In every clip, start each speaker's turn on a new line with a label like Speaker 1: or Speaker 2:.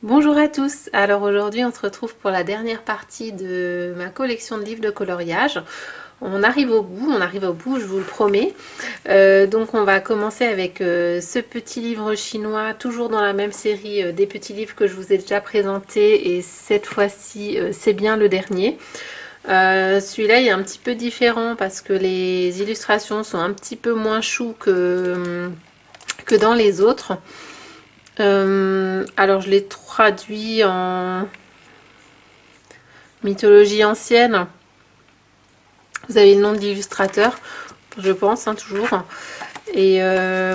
Speaker 1: Bonjour à tous, alors aujourd'hui on se retrouve pour la dernière partie de ma collection de livres de coloriage. On arrive au bout, je vous le promets. Donc on va commencer avec ce petit livre chinois, toujours dans la même série des petits livres que je vous ai déjà présentés, et cette fois-ci c'est bien le dernier. Celui-là il est un petit peu différent parce que les illustrations sont un petit peu moins choues que dans les autres. Alors je l'ai traduit en mythologie ancienne. Vous avez le nom de l'illustrateur, je pense, hein, toujours. Et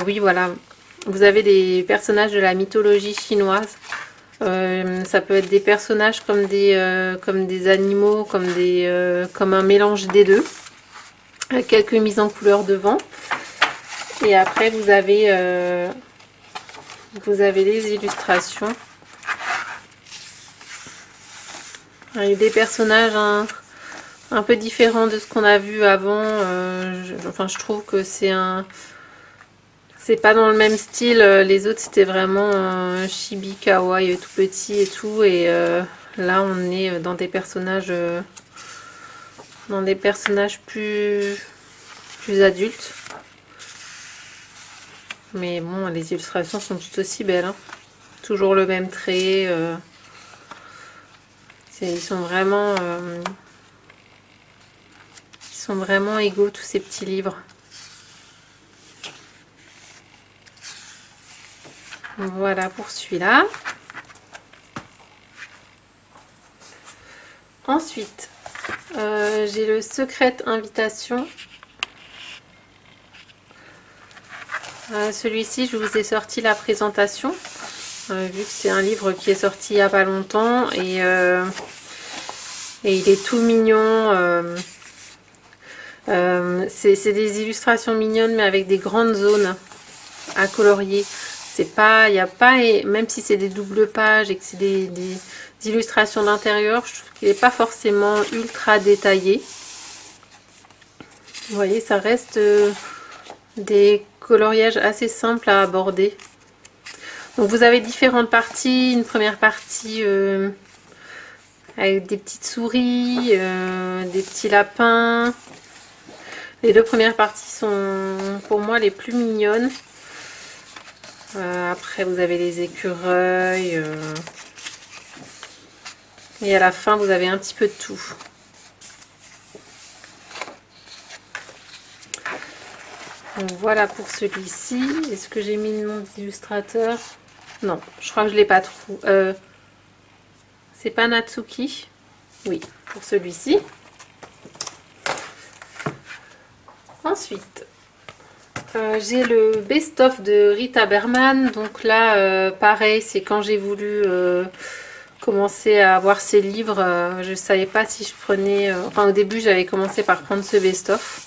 Speaker 1: oui, voilà. Vous avez des personnages de la mythologie chinoise. Ça peut être des personnages comme des animaux, comme un mélange des deux. Avec quelques mises en couleur devant. Et après, vous avez les illustrations. Avec des personnages un peu différents de ce qu'on a vu avant. Je trouve que c'est pas dans le même style. Les autres, c'était vraiment chibi, kawaii, tout petit et tout. Et là, on est dans des personnages plus adultes. Mais bon, les illustrations sont tout aussi belles, hein. Toujours le même trait. Ils sont vraiment égaux, tous ces petits livres. Voilà pour celui-là. Ensuite, j'ai le Secret Invitation. Celui-ci, je vous ai sorti la présentation, vu que c'est un livre qui est sorti il n'y a pas longtemps, et il est tout mignon. C'est des illustrations mignonnes, mais avec des grandes zones à colorier. C'est pas, il y a pas, même si c'est des doubles pages et que c'est des illustrations d'intérieur, je trouve qu'il n'est pas forcément ultra détaillé. Vous voyez, ça reste des coloriages assez simples à aborder. Donc vous avez différentes parties. Une première partie avec des petites souris, des petits lapins. Les deux premières parties sont pour moi les plus mignonnes. Après vous avez les écureuils. Et à la fin vous avez un petit peu de tout. Donc voilà pour celui-ci. Est-ce que j'ai mis le nom d'illustrateur? Non, je crois que je ne l'ai pas trouvé. C'est pas Natsuki? Oui, pour celui-ci. Ensuite, j'ai le best-of de Rita Berman. Donc là, pareil, c'est quand j'ai voulu commencer à voir ses livres. Je ne savais pas si je prenais... Enfin, au début, j'avais commencé par prendre ce best-of.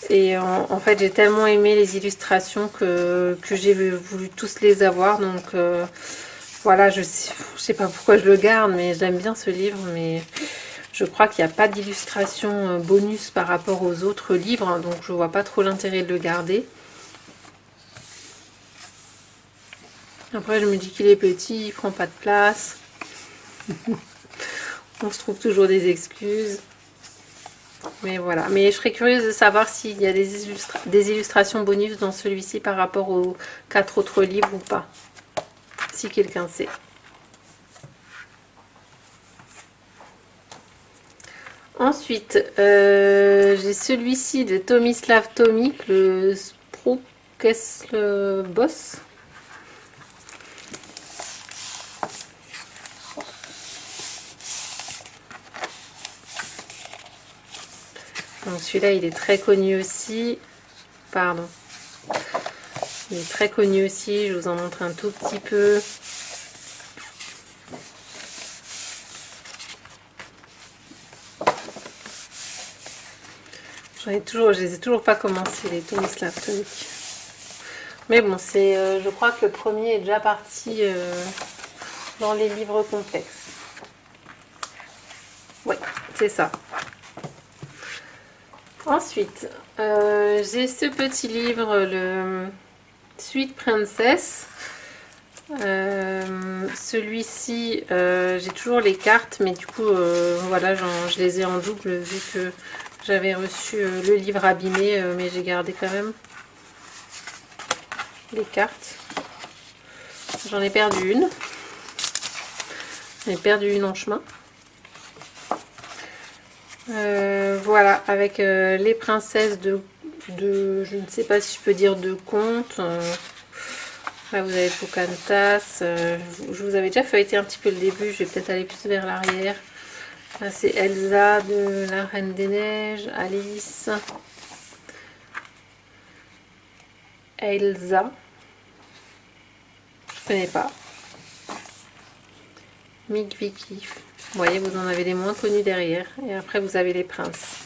Speaker 1: Et en fait, j'ai tellement aimé les illustrations que j'ai voulu tous les avoir. Donc voilà, je sais pas pourquoi je le garde, mais j'aime bien ce livre. Mais je crois qu'il n'y a pas d'illustration bonus par rapport aux autres livres. Donc je vois pas trop l'intérêt de le garder. Après, je me dis qu'il est petit, il prend pas de place. On se trouve toujours des excuses. Mais voilà, mais je serais curieuse de savoir s'il y a des illustrations bonus dans celui-ci par rapport aux 4 autres livres ou pas. Si quelqu'un sait. Ensuite, j'ai celui-ci de Tomislav Tomik, le Sprookesle Boss. Donc celui-là, il est très connu aussi. Pardon. Il est très connu aussi. Je vous en montre un tout petit peu. Je les ai toujours pas commencé, les Tomislav Tomik. Mais bon, je crois que le premier est déjà parti dans les livres complexes. Oui, c'est ça. Ensuite, j'ai ce petit livre, le Sweet Princess. celui-ci, j'ai toujours les cartes, mais du coup, voilà, je les ai en double vu que j'avais reçu le livre abîmé, mais j'ai gardé quand même les cartes. J'en ai perdu une. J'en ai perdu une en chemin. Voilà, avec les princesses de, je ne sais pas si je peux dire de conte. Là, vous avez Pocahontas. Je vous avais déjà feuilleté un petit peu le début. Je vais peut-être aller plus vers l'arrière. Là, c'est Elsa de la Reine des Neiges. Alice. Elsa. Je connais pas. Mick Vicky. Vous voyez, vous en avez les moins connus derrière. Et après, vous avez les princes.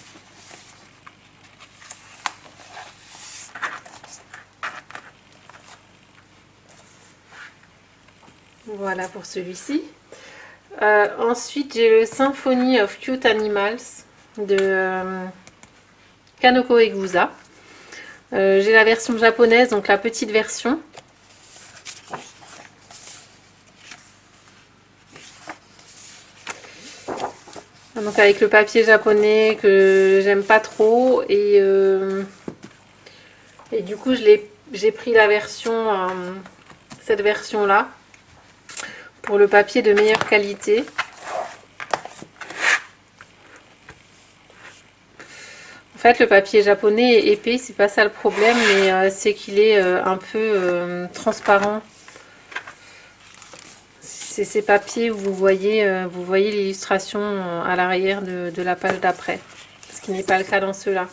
Speaker 1: Voilà pour celui-ci. Ensuite, j'ai le Symphony of Cute Animals de Kanoko Egusa. J'ai la version japonaise, donc la petite version. Donc avec le papier japonais que j'aime pas trop. Et du coup, j'ai pris la version, cette version-là, pour le papier de meilleure qualité. En fait, le papier japonais est épais, c'est pas ça le problème, mais c'est qu'il est un peu transparent. C'est ces papiers où vous voyez l'illustration à l'arrière de la page d'après, ce qui n'est pas le cas dans ceux-là.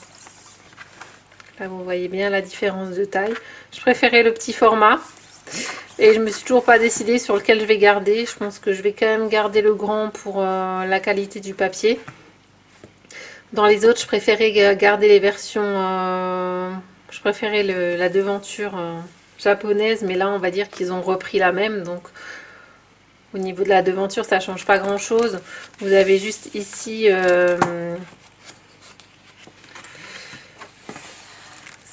Speaker 1: Là, vous voyez bien la différence de taille. Je préférais le petit format. Et je me suis toujours pas décidée sur lequel je vais garder. Je pense que je vais quand même garder le grand pour la qualité du papier. Dans les autres, je préférais garder les versions... je préférais la devanture japonaise. Mais là, on va dire qu'ils ont repris la même. Donc, au niveau de la devanture, ça change pas grand-chose. Vous avez juste ici...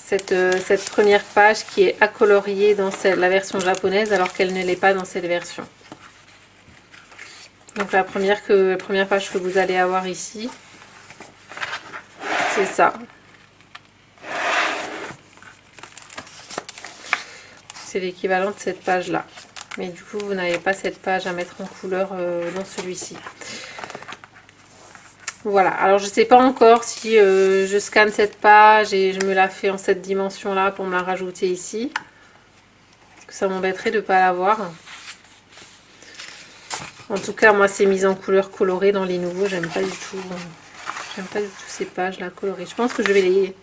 Speaker 1: cette première page qui est acoloriée dans la version japonaise alors qu'elle ne l'est pas dans cette version. Donc la première page que vous allez avoir ici, c'est ça. C'est l'équivalent de cette page là. Mais du coup, vous n'avez pas cette page à mettre en couleur dans celui-ci. Voilà, alors je sais pas encore si je scanne cette page et je me la fais en cette dimension là pour me la rajouter ici. Parce que ça m'embêterait de ne pas l'avoir. En tout cas, moi c'est mis en couleur colorée dans les nouveaux, j'aime pas du tout. J'aime pas du tout ces pages là colorées. Je pense que je vais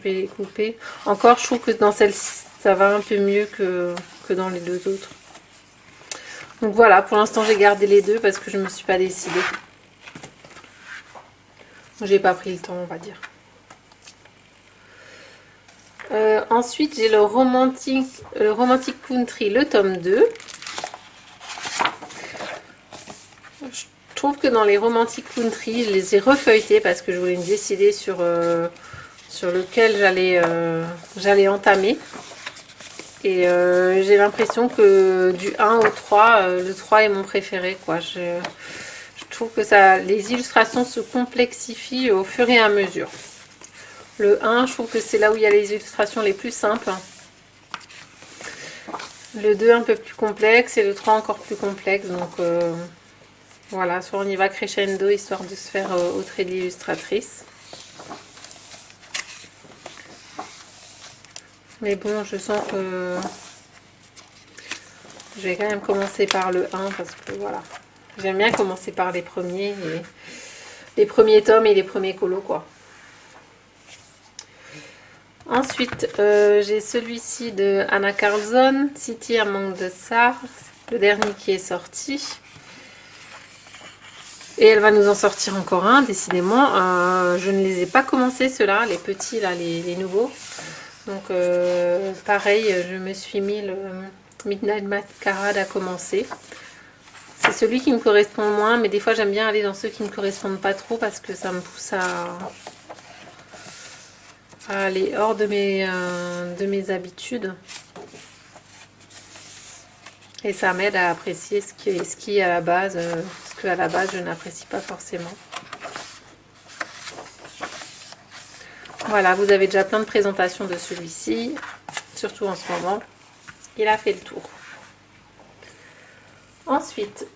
Speaker 1: les couper. Encore, je trouve que dans celle-ci, ça va un peu mieux que dans les deux autres. Donc voilà, pour l'instant j'ai gardé les deux parce que je ne me suis pas décidée. J'ai pas pris le temps, on va dire. Ensuite j'ai le Romantic Country, le tome 2. Je trouve que dans les Romantic Country, je les ai refeuilletés parce que je voulais me décider sur lequel j'allais entamer. Et j'ai l'impression que du 1 au 3, le 3 est mon préféré, quoi. Je trouve que les illustrations se complexifient au fur et à mesure. Le 1, je trouve que c'est là où il y a les illustrations les plus simples. Le 2 un peu plus complexe et le 3 encore plus complexe. Donc voilà, soit on y va crescendo histoire de se faire au trait de l'illustratrice. Mais bon, je sens que je vais quand même commencer par le 1 parce que voilà. J'aime bien commencer par les premiers tomes et les premiers colos, quoi. Ensuite, j'ai celui-ci de Anna Carlson, City Among the Stars, le dernier qui est sorti. Et elle va nous en sortir encore un, décidément. Je ne les ai pas commencés, ceux-là, les petits, là, les nouveaux. Donc pareil, je me suis mis le Midnight Masquerade à commencer. C'est celui qui me correspond le moins, mais des fois j'aime bien aller dans ceux qui ne me correspondent pas trop parce que ça me pousse à aller hors de mes habitudes. Et ça m'aide à apprécier ce qui à la base, ce que à la base je n'apprécie pas forcément. Voilà, vous avez déjà plein de présentations de celui-ci, surtout en ce moment. Il a fait le tour. Ensuite,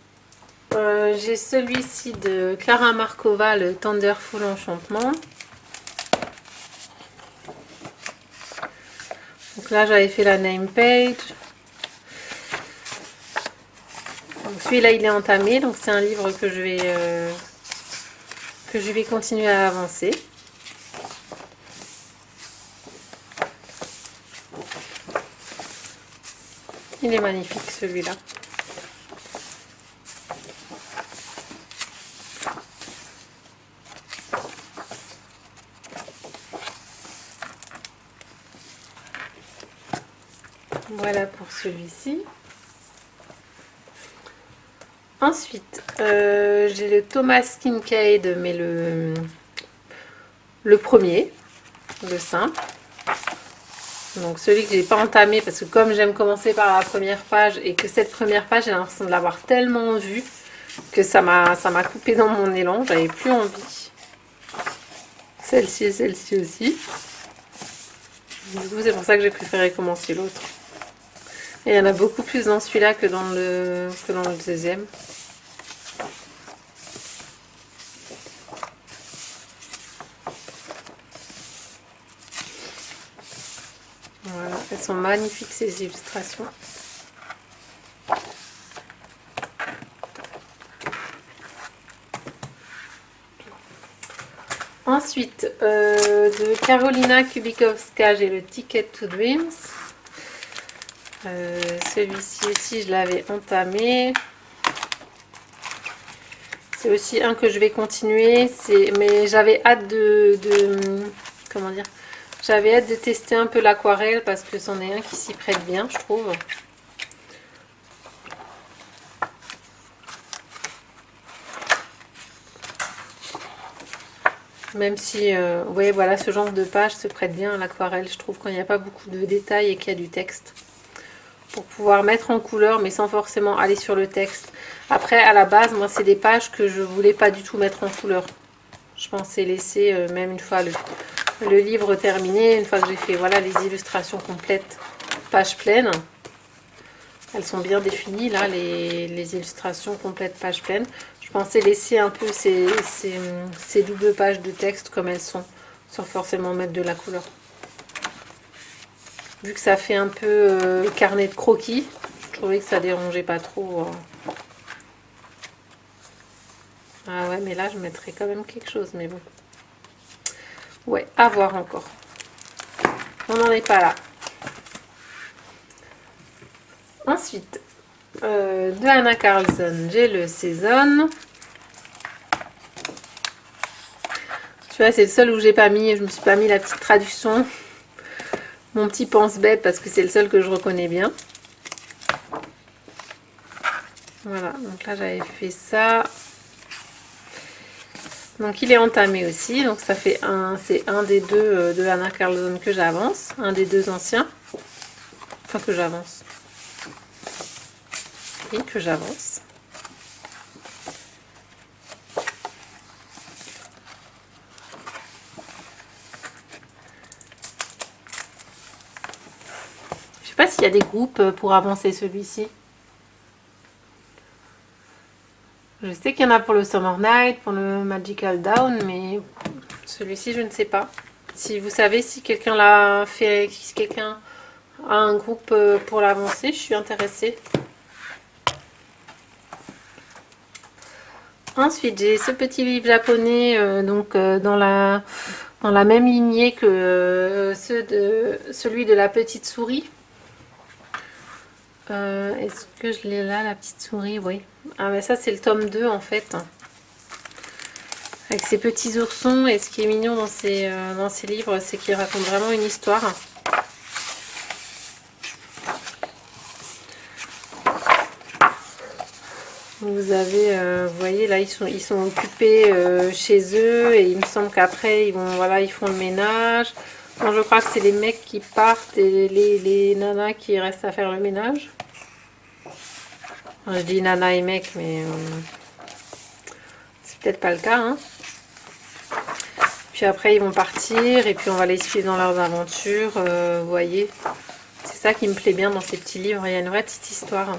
Speaker 1: j'ai celui-ci de Clara Markova, le Thunderful Enchantement. Donc là, j'avais fait la name page. Celui-là, il est entamé, donc c'est un livre que je vais continuer à avancer. Il est magnifique celui-là. Voilà pour celui-ci. Ensuite, j'ai le Thomas Kinkade, mais le premier, le simple. Donc celui que j'ai pas entamé, parce que comme j'aime commencer par la première page, et que cette première page, j'ai l'impression de l'avoir tellement vue, que ça m'a coupé dans mon élan, j'avais plus envie. Celle-ci et celle-ci aussi. Du coup, c'est pour ça que j'ai préféré commencer l'autre. Et il y en a beaucoup plus dans celui-là que dans le deuxième. Voilà, elles sont magnifiques ces illustrations. Ensuite, de Karolina Kubikowska, j'ai le Ticket to Dreams. Celui-ci aussi, je l'avais entamé. C'est aussi un que je vais continuer. Mais j'avais hâte comment dire, j'avais hâte de tester un peu l'aquarelle parce que c'en est un qui s'y prête bien, je trouve. Même si, ouais, voilà, ce genre de page se prête bien à l'aquarelle, je trouve, quand il n'y a pas beaucoup de détails et qu'il y a du texte. Pour pouvoir mettre en couleur, mais sans forcément aller sur le texte. Après, à la base, moi, c'est des pages que je voulais pas du tout mettre en couleur. Je pensais laisser, même une fois le livre terminé, une fois que j'ai fait, voilà, les illustrations complètes, page pleine. Elles sont bien définies, là, les illustrations complètes, page pleine. Je pensais laisser un peu ces doubles pages de texte comme elles sont, sans forcément mettre de la couleur. Vu que ça fait un peu carnet de croquis, je trouvais que ça dérangeait pas trop. Ah ouais, mais là, je mettrais quand même quelque chose, mais bon. Ouais, à voir encore. On n'en est pas là. Ensuite, de Anna Carlson, j'ai le Saison. Tu vois, c'est le seul où j'ai pas mis, je me suis pas mis la petite traduction. Mon petit pense-bête parce que c'est le seul que je reconnais bien. Voilà, donc là j'avais fait ça. Donc il est entamé aussi, donc ça fait c'est un des deux de Anna Carlson que j'avance, un des deux anciens. Enfin que j'avance. Oui, que j'avance. Je sais pas s'il y a des groupes pour avancer celui-ci. Je sais qu'il y en a pour le Summer Night, pour le Magical Dawn, mais celui-ci, je ne sais pas. Si vous savez, si quelqu'un l'a fait, si quelqu'un a un groupe pour l'avancer, je suis intéressée. Ensuite, j'ai ce petit livre japonais, dans la même lignée que celui de la petite souris. Est-ce que je l'ai là, la petite souris? Oui. Ah mais ça c'est le tome 2 en fait. Avec ses petits oursons, et ce qui est mignon dans ces livres, c'est qu'il raconte vraiment une histoire. Vous avez, vous voyez là, ils sont occupés chez eux, et il me semble qu'après ils font le ménage. Non, je crois que c'est les mecs qui partent et les nanas qui restent à faire le ménage. Je dis nana et mec, mais c'est peut-être pas le cas. Hein. Puis après, ils vont partir et puis on va les suivre dans leurs aventures. Vous voyez, c'est ça qui me plaît bien dans ces petits livres. Il y a une vraie petite histoire. Hein.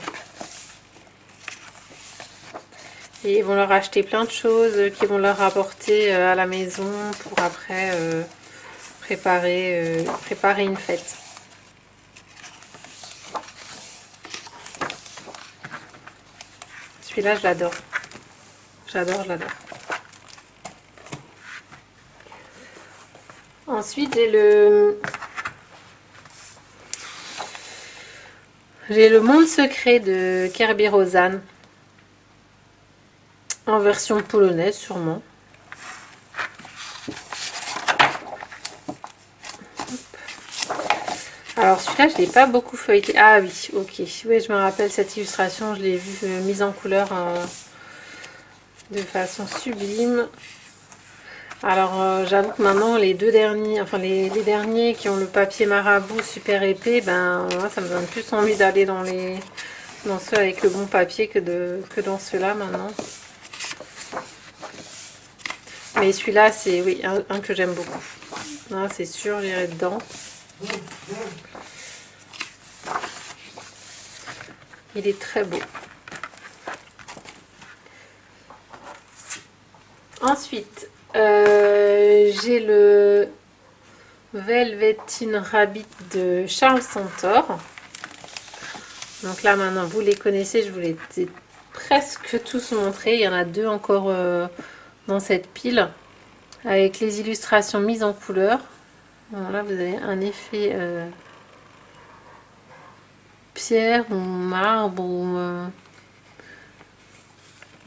Speaker 1: Et ils vont leur acheter plein de choses qui vont leur apporter à la maison pour après préparer une fête. Celui-là, je l'adore. J'adore, je l'adore. Ensuite, j'ai le Monde secret de Kerby Rosan. En version polonaise, sûrement. Alors celui-là, je ne l'ai pas beaucoup feuilleté. Ah oui, ok. Oui, je me rappelle cette illustration. Je l'ai vue mise en couleur de façon sublime. Alors j'avoue que maintenant, les deux derniers, enfin les derniers qui ont le papier marabout super épais, ben moi, ça me donne plus envie d'aller dans ceux avec le bon papier que dans ceux-là maintenant. Mais celui-là, c'est oui, un que j'aime beaucoup. Là, c'est sûr, j'irai dedans. Il est très beau. Ensuite, j'ai le Velveteen Rabbit de Charles Santor. Donc là, maintenant, vous les connaissez, je vous les ai presque tous montrés. Il y en a deux encore dans cette pile, avec les illustrations mises en couleur. Bon, là, vous avez un effet pierre ou marbre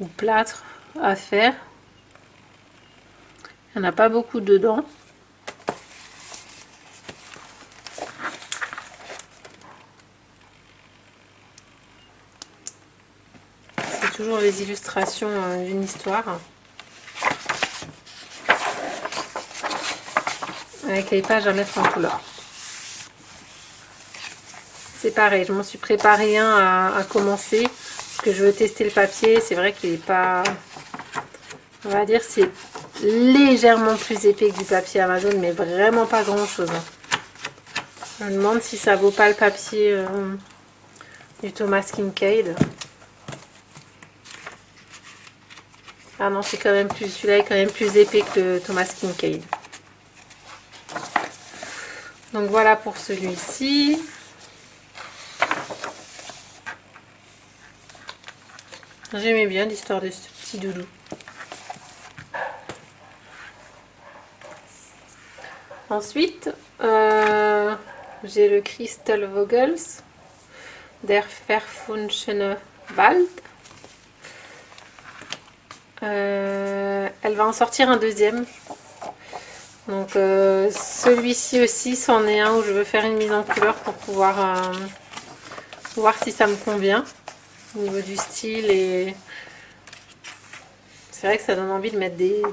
Speaker 1: ou plâtre à faire. Il n'y en a pas beaucoup dedans. C'est toujours les illustrations d'une histoire. Avec les pages à mettre en couleur. C'est pareil, je m'en suis préparé un à commencer. Parce que je veux tester le papier. C'est vrai qu'il n'est pas... On va dire c'est légèrement plus épais que du papier Amazon, mais vraiment pas grand chose. Je me demande si ça vaut pas le papier du Thomas Kincaid. Ah non, c'est quand même plus, celui-là est quand même plus épais que le Thomas Kincaid. Donc voilà pour celui-ci. J'aimais bien l'histoire de ce petit doudou. Ensuite, j'ai le Crystal Vogels Der Verfunschene Wald. Elle va en sortir un deuxième. Donc celui-ci aussi, c'en est un où je veux faire une mise en couleur pour pouvoir voir si ça me convient au niveau du style. Et c'est vrai que ça donne envie de mettre des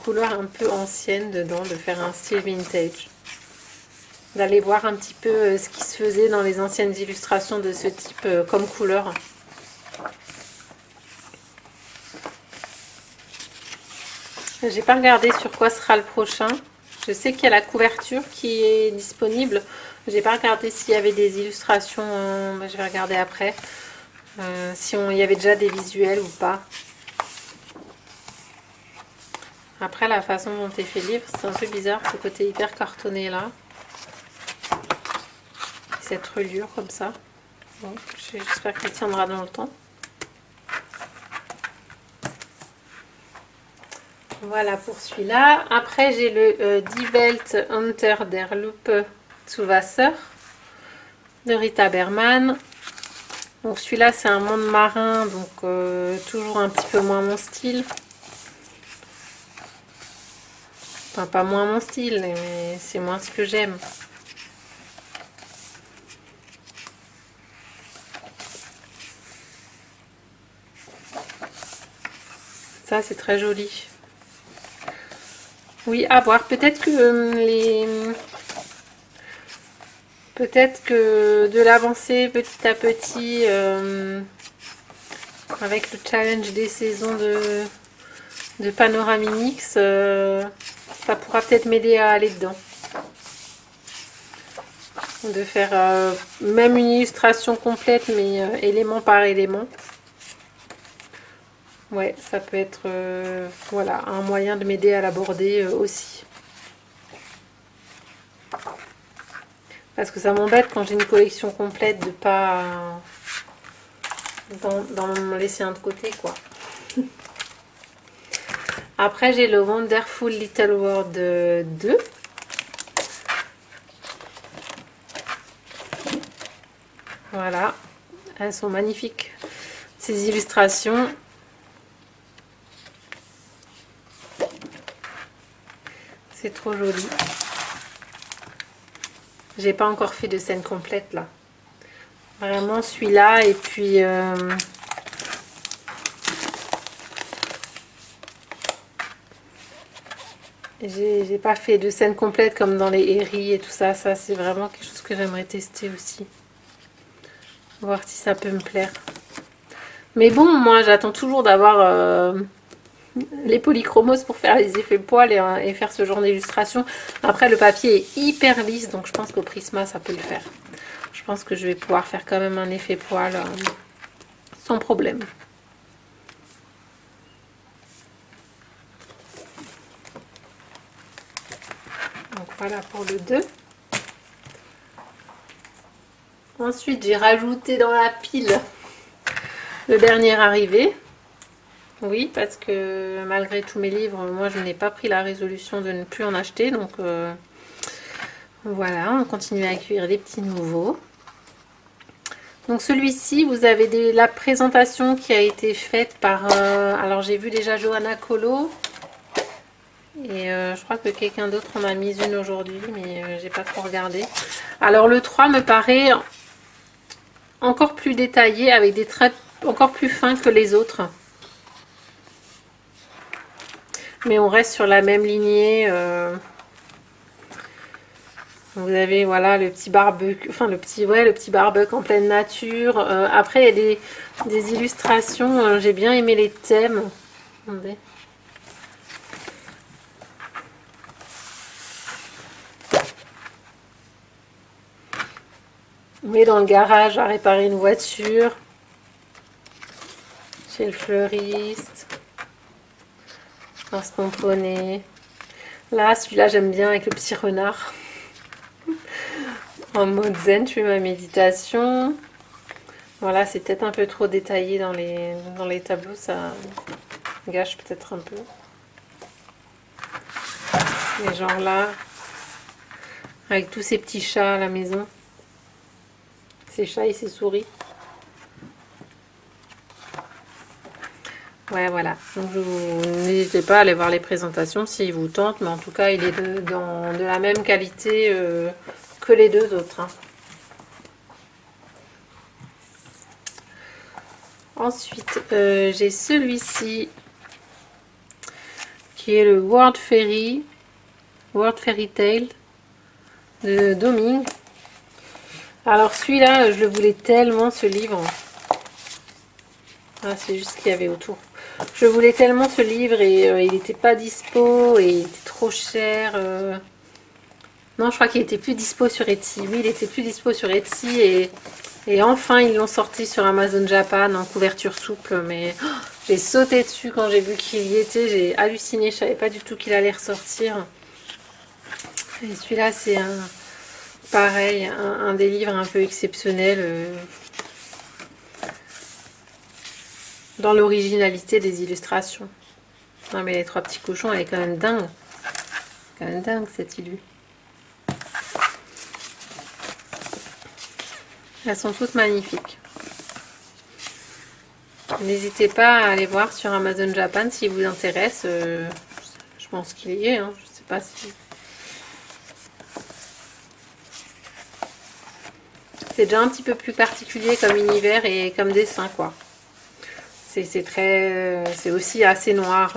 Speaker 1: couleurs un peu anciennes dedans, de faire un style vintage. D'aller voir un petit peu ce qui se faisait dans les anciennes illustrations de ce type comme couleur. J'ai pas regardé sur quoi sera le prochain. Je sais qu'il y a la couverture qui est disponible. J'ai pas regardé s'il y avait des illustrations. Je vais regarder après. Si il y avait déjà des visuels ou pas. Après, la façon dont est fait le livre, c'est un peu bizarre, ce côté hyper cartonné là. Cette reliure comme ça. Bon, j'espère qu'elle tiendra dans le temps. Voilà pour celui-là. Après, j'ai le Die Welt unter der Lupe zu Wasser de Rita Berman. Donc celui-là, c'est un monde marin, donc toujours un petit peu moins mon style. Enfin, pas moins mon style, mais c'est moins ce que j'aime. Ça, c'est très joli. Oui, à voir. Peut-être que Peut-être que de l'avancer petit à petit avec le challenge des saisons de Panoramix, ça pourra peut-être m'aider à aller dedans. De faire même une illustration complète, mais élément par élément. Ouais, ça peut être voilà, un moyen de m'aider à l'aborder aussi. Parce que ça m'embête quand j'ai une collection complète de pas d'en laisser un de côté, quoi. Après, j'ai le Wonderful Little World 2. Voilà, elles sont magnifiques. Ces illustrations. C'est trop joli. J'ai pas encore fait de scène complète là. Vraiment celui-là et puis j'ai pas fait de scène complète comme dans les Herries et tout ça. Ça c'est vraiment quelque chose que j'aimerais tester aussi. Voir si ça peut me plaire. Mais bon, moi j'attends toujours d'avoir les polychromos pour faire les effets poils et faire ce genre d'illustration. Après le papier est hyper lisse, donc je pense qu'au Prisma ça peut le faire. Je pense que je vais pouvoir faire quand même un effet poil sans problème. Donc voilà pour le 2. Ensuite j'ai rajouté dans la pile le dernier arrivé. Oui, parce que malgré tous mes livres, moi je n'ai pas pris la résolution de ne plus en acheter. Donc voilà, on continue à accueillir les petits nouveaux. Donc celui-ci, vous avez la présentation qui a été faite par... alors j'ai vu déjà Johanna Colo. Et je crois que quelqu'un d'autre en a mis une aujourd'hui, mais j'ai pas trop regardé. Alors le 3 me paraît encore plus détaillé, avec des traits encore plus fins que les autres. Mais on reste sur la même lignée. Vous avez voilà le petit barbecue, enfin le petit barbecue en pleine nature. Après il y a des illustrations. J'ai bien aimé les thèmes. Attendez. On est dans le garage à réparer une voiture. Chez le fleuriste. Un poney. Là, celui-là, j'aime bien avec le petit renard. En mode zen, je fais ma méditation. Voilà, c'est peut-être un peu trop détaillé dans les tableaux. Ça gâche peut-être un peu. Mais genre là, avec tous ces petits chats à la maison. Ces chats et ces souris. Ouais, voilà. Donc, n'hésitez pas à aller voir les présentations s'il vous tente. Mais en tout cas, il est de la même qualité que les deux autres. Hein. Ensuite, j'ai celui-ci qui est le World Fairy Tale de Doming. Alors celui-là, je le voulais tellement, ce livre. Ah, c'est juste ce qu'il y avait autour. Je voulais tellement ce livre et il n'était pas dispo et il était trop cher. Non, je crois qu'il était plus dispo sur Etsy. Oui, il était plus dispo sur Etsy et enfin ils l'ont sorti sur Amazon Japan en couverture souple. Mais oh, j'ai sauté dessus quand j'ai vu qu'il y était. J'ai halluciné. Je savais pas du tout qu'il allait ressortir. Et celui-là, c'est pareil, un des livres un peu exceptionnels. Dans l'originalité des illustrations. Non mais les trois petits cochons, elle est quand même dingue. Quand même dingue cette illu. Elles sont toutes magnifiques. N'hésitez pas à aller voir sur Amazon Japan si vous intéresse. Je pense qu'il y est. Hein. Je sais pas si... C'est déjà un petit peu plus particulier comme univers et comme dessin quoi. C'est aussi assez noir.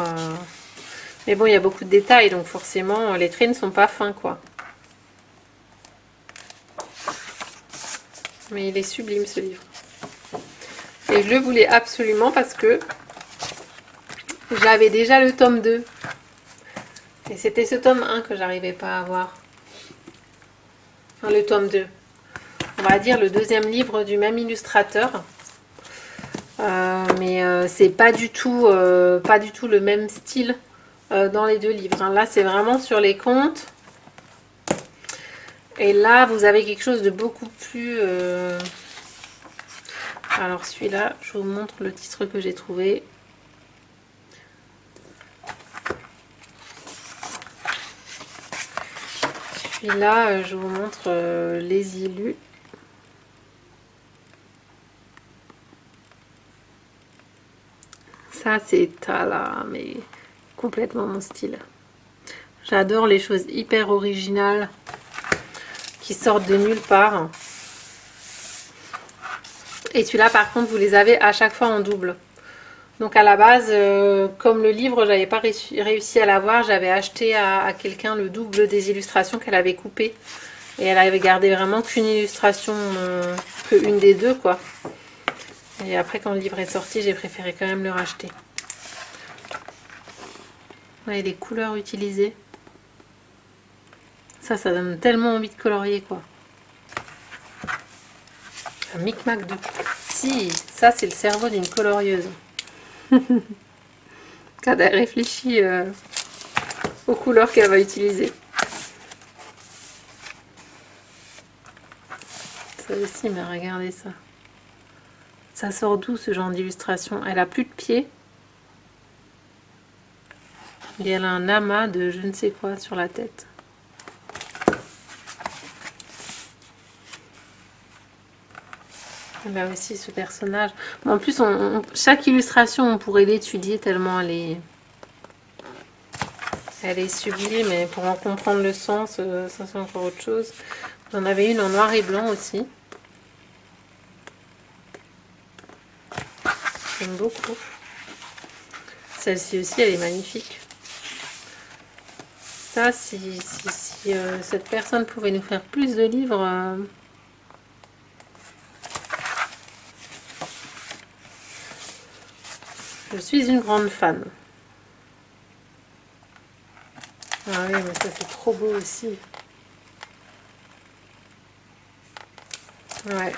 Speaker 1: Mais bon, il y a beaucoup de détails, donc forcément, les traits ne sont pas fins, quoi. Mais il est sublime ce livre. Et je le voulais absolument parce que j'avais déjà le tome 2. Et c'était ce tome 1 que j'arrivais pas à avoir. Enfin, le tome 2. On va dire le deuxième livre du même illustrateur. Mais c'est pas du tout le même style dans les deux livres. Hein. Là, c'est vraiment sur les contes. Et là, vous avez quelque chose de beaucoup plus... Alors celui-là, je vous montre le titre que j'ai trouvé. Celui-là, je vous montre Les Illus. Ça, c'est Tala, mais complètement mon style. J'adore les choses hyper originales qui sortent de nulle part. Et celui-là, par contre, vous les avez à chaque fois en double. Donc à la base, comme le livre, j'avais pas réussi à l'avoir, j'avais acheté à quelqu'un le double des illustrations qu'elle avait coupées. Et elle avait gardé vraiment qu'une illustration, qu'une des deux, quoi. Et après, quand le livre est sorti, j'ai préféré quand même le racheter. Ouais, les couleurs utilisées. Ça donne tellement envie de colorier, quoi. Un micmac de... Si, ça c'est le cerveau d'une colorieuse. Quand elle réfléchit aux couleurs qu'elle va utiliser. Ça aussi, mais regardez ça. Ça sort d'où ce genre d'illustration? Elle a plus de pieds. Et elle a un amas de je ne sais quoi sur la tête. Là aussi ce personnage. Bon, en plus, chaque illustration, on pourrait l'étudier tellement elle est sublime. Mais pour en comprendre le sens, ça c'est encore autre chose. J'en avais une en noir et blanc aussi. J'aime beaucoup. Celle-ci aussi, elle est magnifique. Ça, si cette personne pouvait nous faire plus de livres... Je suis une grande fan. Ah oui, mais ça c'est trop beau aussi. Ouais.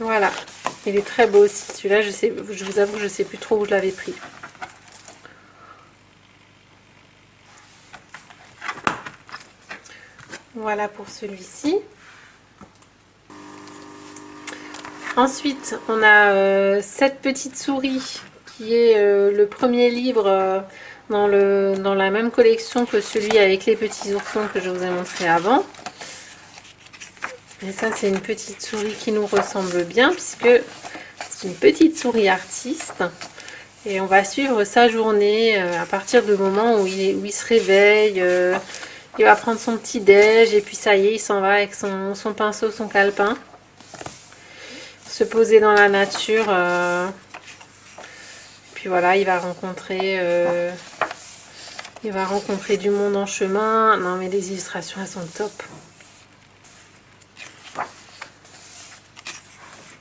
Speaker 1: Voilà, il est très beau aussi. Celui-là, je vous avoue que je sais plus trop où je l'avais pris. Voilà pour celui-ci. Ensuite, on a cette petite souris qui est le premier livre dans la même collection que celui avec les petits oursons que je vous ai montré avant. Et ça, c'est une petite souris qui nous ressemble bien puisque c'est une petite souris artiste. Et on va suivre sa journée à partir du moment où il se réveille. Il va prendre son petit déj et puis ça y est, il s'en va avec son pinceau, son calepin. Se poser dans la nature. Puis voilà, il va rencontrer du monde en chemin. Non mais les illustrations, elles sont top.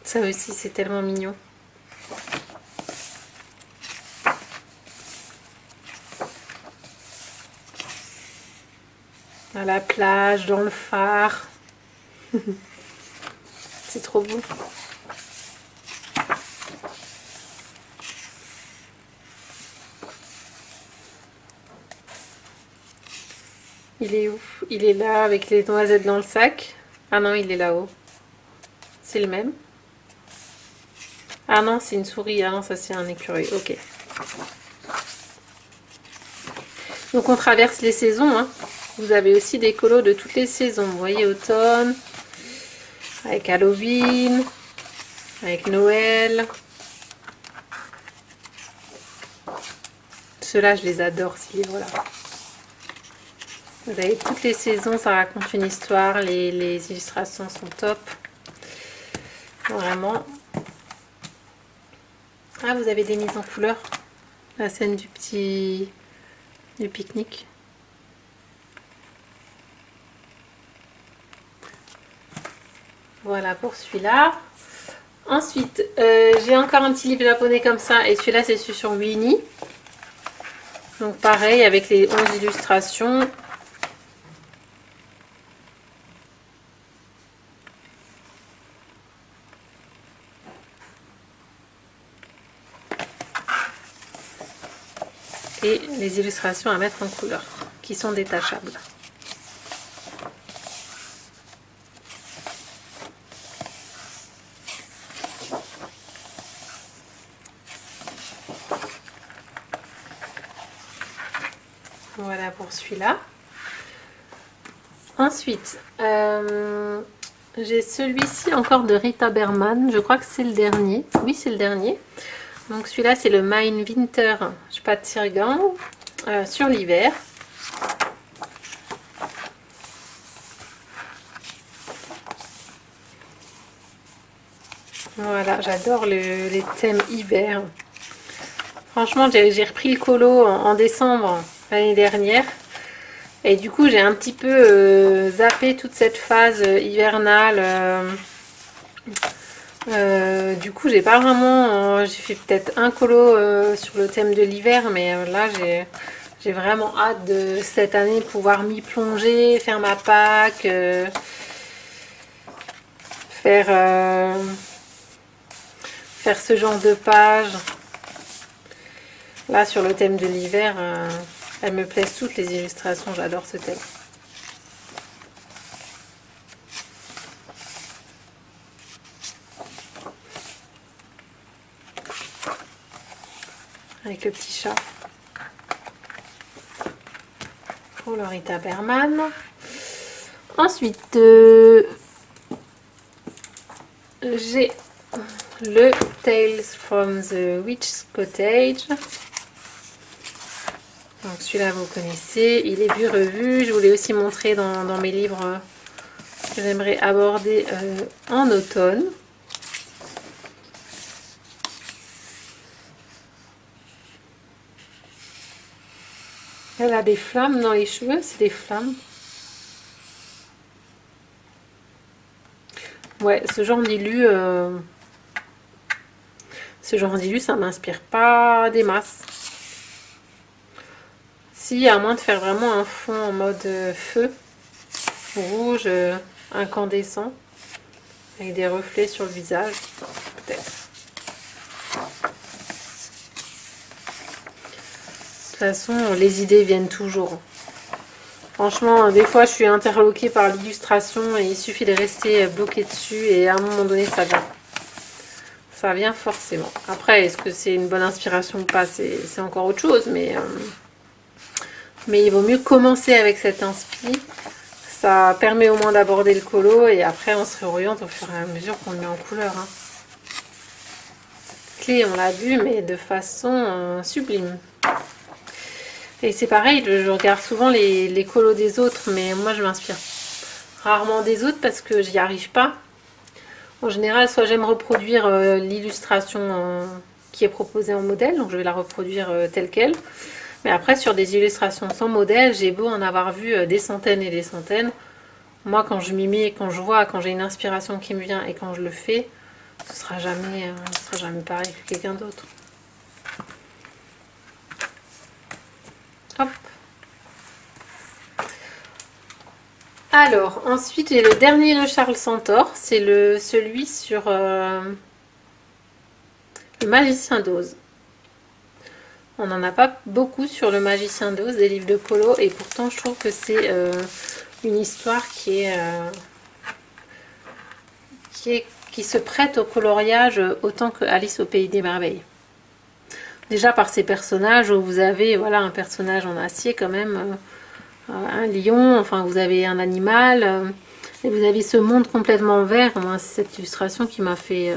Speaker 1: Ça aussi, c'est tellement mignon. À la plage, dans le phare. C'est trop beau. Il est où? Il est là avec les noisettes dans le sac. Ah non, il est là-haut. C'est le même. Ah non, c'est une souris. Ah non, ça c'est un écureuil. Ok. Donc on traverse les saisons. Hein. Vous avez aussi des colos de toutes les saisons. Vous voyez, automne, avec Halloween, avec Noël. Ceux-là, je les adore, ces livres-là. Vous avez toutes les saisons, ça raconte une histoire, les illustrations sont top. Vraiment. Ah, vous avez des mises en couleur. La scène du pique-nique. Voilà pour celui-là. Ensuite, j'ai encore un petit livre japonais comme ça, et celui-là c'est sur Winnie. Donc pareil, avec les 11 illustrations. Et les illustrations à mettre en couleur, qui sont détachables. Voilà pour celui-là. Ensuite, j'ai celui-ci encore de Rita Berman. Je crois que c'est le dernier. Oui, c'est le dernier. Donc celui-là, c'est le Mein Winter Spaziergang sur l'hiver. Voilà, j'adore les thèmes hiver. Franchement, j'ai repris le colo en décembre l'année dernière. Et du coup, j'ai un petit peu zappé toute cette phase hivernale. Du coup, j'ai pas vraiment... j'ai fait peut-être un colo sur le thème de l'hiver, mais là, j'ai vraiment hâte de cette année pouvoir m'y plonger, faire ma Pâques, faire ce genre de page. Là, sur le thème de l'hiver, elles me plaisent toutes les illustrations, j'adore ce thème. Avec le petit chat. Pour le Rita Berman. Ensuite, j'ai le Tales from the Witch's Cottage. Donc celui-là vous connaissez, il est vu revu. Je voulais aussi montrer dans mes livres que j'aimerais aborder en automne. Elle a des flammes dans les cheveux, c'est des flammes. Ouais, ce genre d'illu, ça m'inspire pas des masses. Si, à moins de faire vraiment un fond en mode feu, rouge, incandescent, avec des reflets sur le visage, peut-être. De toute façon, les idées viennent toujours. Franchement, des fois, je suis interloquée par l'illustration et il suffit de rester bloqué dessus et à un moment donné, ça vient. Ça vient forcément. Après, est-ce que c'est une bonne inspiration ou pas, c'est encore autre chose, mais il vaut mieux commencer avec cette inspi. Ça permet au moins d'aborder le colo et après, on se réoriente au fur et à mesure qu'on le met en couleur. Hein. Clé, on l'a vu, mais de façon sublime. Et c'est pareil, je regarde souvent les colos des autres, mais moi je m'inspire rarement des autres parce que j'y arrive pas. En général, soit j'aime reproduire l'illustration qui est proposée en modèle, donc je vais la reproduire telle qu'elle. Mais après, sur des illustrations sans modèle, j'ai beau en avoir vu des centaines et des centaines. Moi, quand je m'y mets, quand je vois, quand j'ai une inspiration qui me vient et quand je le fais, ce sera jamais pareil que quelqu'un d'autre. Hop. Alors, ensuite, j'ai le dernier de Charles Centaure. C'est celui sur le Magicien d'Oz. On n'en a pas beaucoup sur le Magicien d'Oz, des livres de colo, et pourtant je trouve que c'est une histoire qui se prête au coloriage autant que Alice au Pays des Merveilles. Déjà par ses personnages, où vous avez voilà, un personnage en acier quand même, un lion, enfin vous avez un animal, et vous avez ce monde complètement vert. Moi, c'est cette illustration qui m'a fait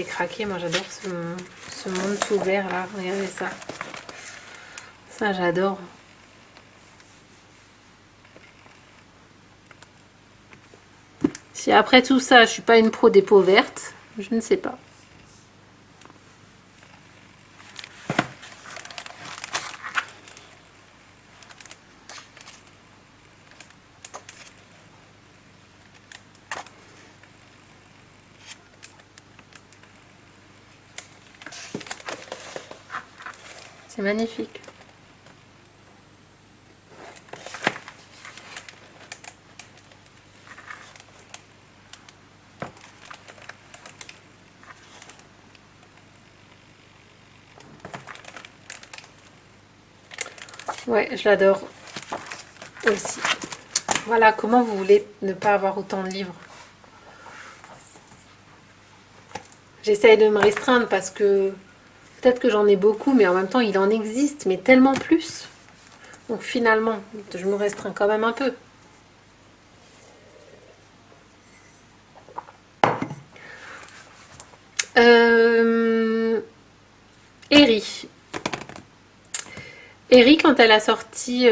Speaker 1: craquer. Moi j'adore ce monde tout vert là, regardez ça. Ça, j'adore. Si après tout ça, je suis pas une pro des peaux vertes, je ne sais pas. C'est magnifique. Ouais, je l'adore aussi. Voilà, comment vous voulez ne pas avoir autant de livres? J'essaye de me restreindre parce que peut-être que j'en ai beaucoup, mais en même temps, il en existe, mais tellement plus. Donc finalement, je me restreins quand même un peu. Eri. Eri, quand elle a sorti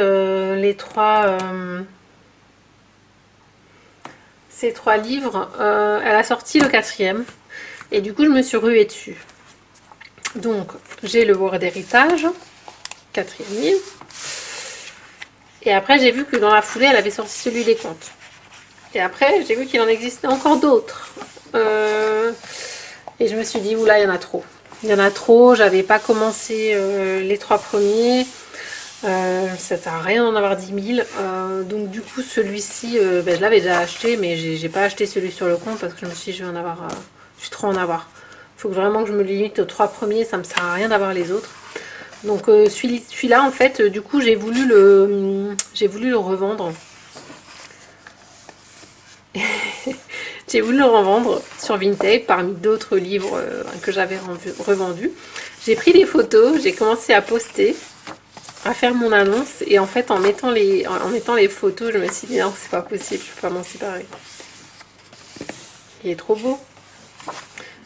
Speaker 1: ces trois livres, elle a sorti le quatrième. Et du coup, je me suis ruée dessus. Donc, j'ai le Word d'héritage, quatrième livre. Et après, j'ai vu que dans la foulée, elle avait sorti celui des contes. Et après, j'ai vu qu'il en existait encore d'autres. Et je me suis dit, oula, il y en a trop. Il y en a trop, j'avais pas commencé les trois premiers. Ça sert à rien d'en avoir 10 000. Donc du coup, celui-ci, je l'avais déjà acheté, mais j'ai pas acheté celui sur le compte parce que je me suis dit, je vais en avoir, je vais trop en avoir. Il faut vraiment que je me limite aux trois premiers, ça me sert à rien d'avoir les autres. Donc celui-là, en fait, du coup, j'ai voulu le revendre. J'ai voulu le revendre sur Vinted parmi d'autres livres que j'avais revendus. J'ai pris des photos, j'ai commencé à poster, à faire mon annonce, et en fait en mettant les photos, je me suis dit non, c'est pas possible, je peux pas m'en séparer. Il est trop beau.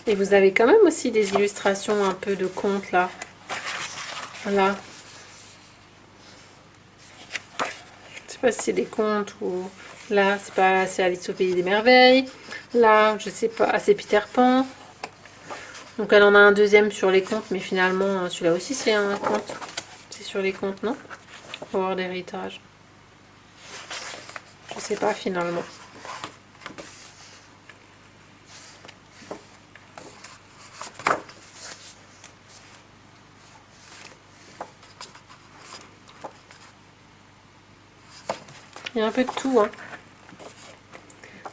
Speaker 1: Et vous avez quand même aussi des illustrations un peu de contes là. Voilà. Je sais pas si c'est des contes ou là c'est pas, c'est Alice au pays des merveilles. Là, je sais pas, c'est Peter Pan. Donc elle en a un deuxième sur les contes, mais finalement celui-là aussi c'est un conte. C'est sur les contes, non? Pour avoir d'héritage. Je sais pas finalement. Il y a un peu de tout, hein.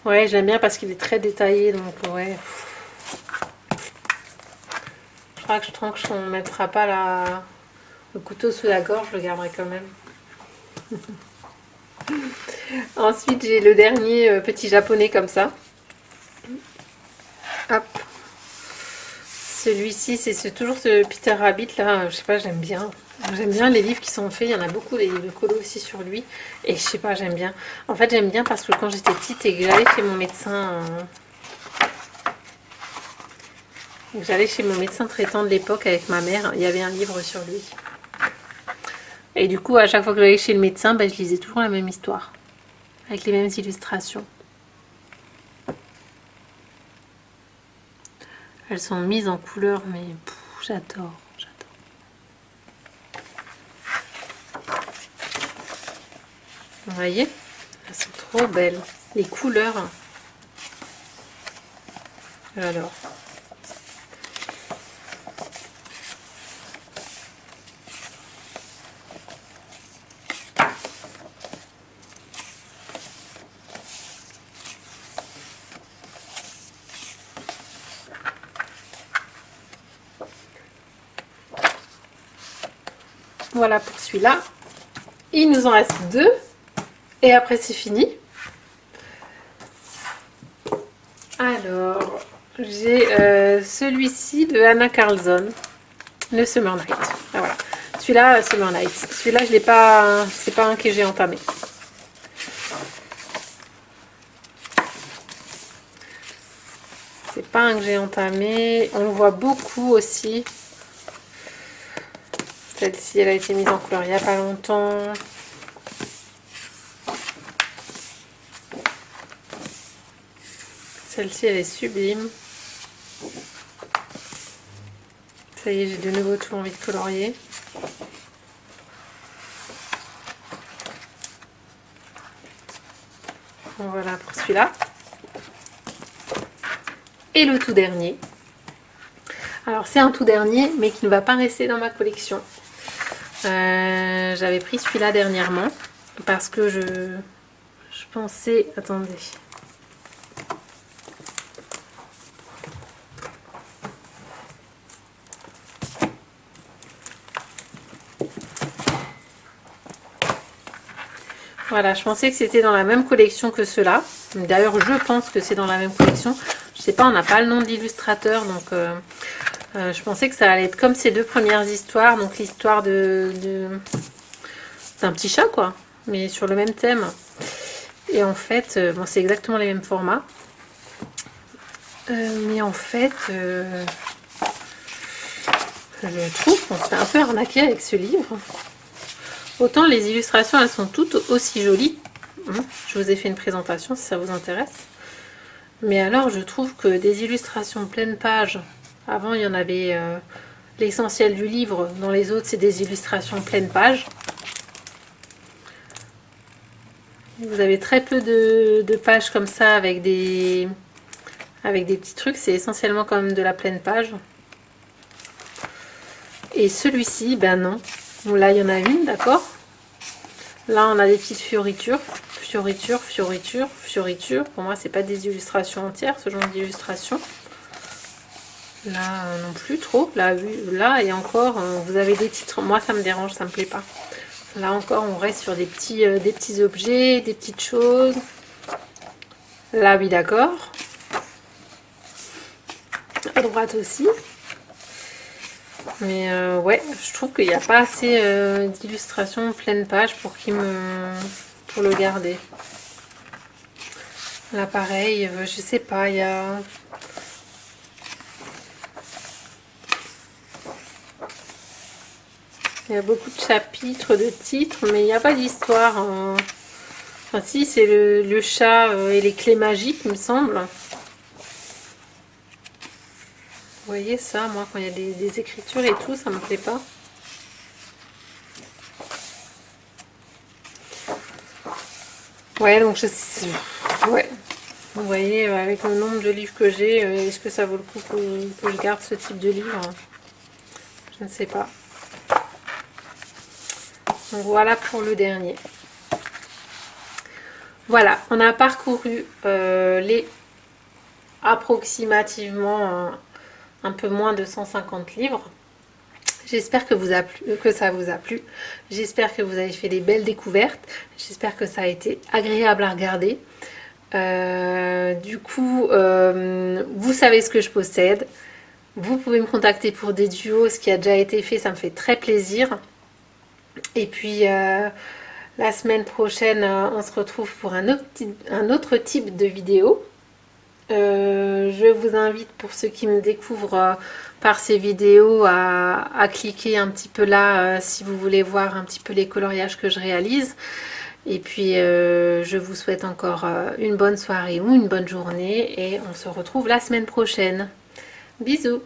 Speaker 1: Ouais, j'aime bien parce qu'il est très détaillé, donc ouais. Je crois que tant que on ne mettra pas le couteau sous la gorge, je le garderai quand même. Ensuite, j'ai le dernier petit japonais comme ça. Hop. Celui-ci, c'est toujours ce Peter Rabbit là. Je sais pas, j'aime bien. J'aime bien les livres qui sont faits. Il y en a beaucoup, les livres de colo aussi sur lui. Et je sais pas, j'aime bien. En fait, j'aime bien parce que quand j'étais petite et que j'allais chez mon médecin... J'allais chez mon médecin traitant de l'époque avec ma mère. Il y avait un livre sur lui. Et du coup, à chaque fois que j'allais chez le médecin, je lisais toujours la même histoire. Avec les mêmes illustrations. Elles sont mises en couleur, mais j'adore, j'adore. Vous voyez? Elles sont trop belles. Les couleurs, j'adore. Voilà pour celui-là. Il nous en reste 2. Et après, c'est fini. Alors, j'ai celui-ci de Anna Carlson, le Summer Night. Ah, voilà. Celui-là, Summer Night. Celui-là, je l'ai pas. C'est pas un que j'ai entamé. C'est pas un que j'ai entamé. On le voit beaucoup aussi. Celle-ci, elle a été mise en couleur il n'y a pas longtemps. Celle-ci, elle est sublime. Ça y est, j'ai de nouveau tout envie de colorier. Voilà pour celui-là. Et le tout dernier. Alors c'est un tout dernier, mais qui ne va pas rester dans ma collection. J'avais pris celui-là dernièrement, parce que je pensais... Attendez. Voilà, je pensais que c'était dans la même collection que ceux-là. D'ailleurs, je pense que c'est dans la même collection. Je sais pas, on n'a pas le nom de l'illustrateur, donc je pensais que ça allait être comme ces deux premières histoires. Donc l'histoire d'un petit chat, quoi, mais sur le même thème. Et en fait, bon, c'est exactement les mêmes formats. Mais en fait, je trouve qu'on se fait un peu arnaquer avec ce livre. Autant les illustrations, elles sont toutes aussi jolies. Je vous ai fait une présentation si ça vous intéresse. Mais alors, je trouve que des illustrations pleine page, avant il y en avait l'essentiel du livre, dans les autres c'est des illustrations pleine page. Vous avez très peu de pages comme ça avec des petits trucs, c'est essentiellement quand même de la pleine page. Et celui-ci, ben non. Bon, là il y en a une, d'accord. Là on a des petites fioritures. Fioritures, fioritures, fioritures. Pour moi c'est pas des illustrations entières, ce genre d'illustration. Là non plus trop. Là et encore, vous avez des titres. Moi ça me dérange, ça me plaît pas. Là encore on reste sur des petits objets, des petites choses. Là oui d'accord. À droite aussi. Mais ouais, je trouve qu'il n'y a pas assez d'illustrations pleine page pour le garder. Là pareil, je sais pas, il y a... Il y a beaucoup de chapitres, de titres, mais il n'y a pas d'histoire. Enfin si, c'est le chat et les clés magiques, il me semble. Vous voyez ça, moi, quand il y a des écritures et tout, ça me plaît pas. Ouais, donc je sais... Ouais. Vous voyez, avec le nombre de livres que j'ai, est-ce que ça vaut le coup que je garde ce type de livre? Je ne sais pas. Donc voilà pour le dernier. Voilà, on a parcouru les approximativement un peu moins de 150 livres. J'espère que ça vous a plu. J'espère que vous avez fait des belles découvertes. J'espère que ça a été agréable à regarder. Du coup, vous savez ce que je possède. Vous pouvez me contacter pour des duos. Ce qui a déjà été fait, ça me fait très plaisir. Et puis, la semaine prochaine, on se retrouve pour un autre type de vidéo. Je vous invite, pour ceux qui me découvrent par ces vidéos, à cliquer un petit peu là si vous voulez voir un petit peu les coloriages que je réalise. Et puis je vous souhaite encore une bonne soirée ou une bonne journée et on se retrouve la semaine prochaine. Bisous!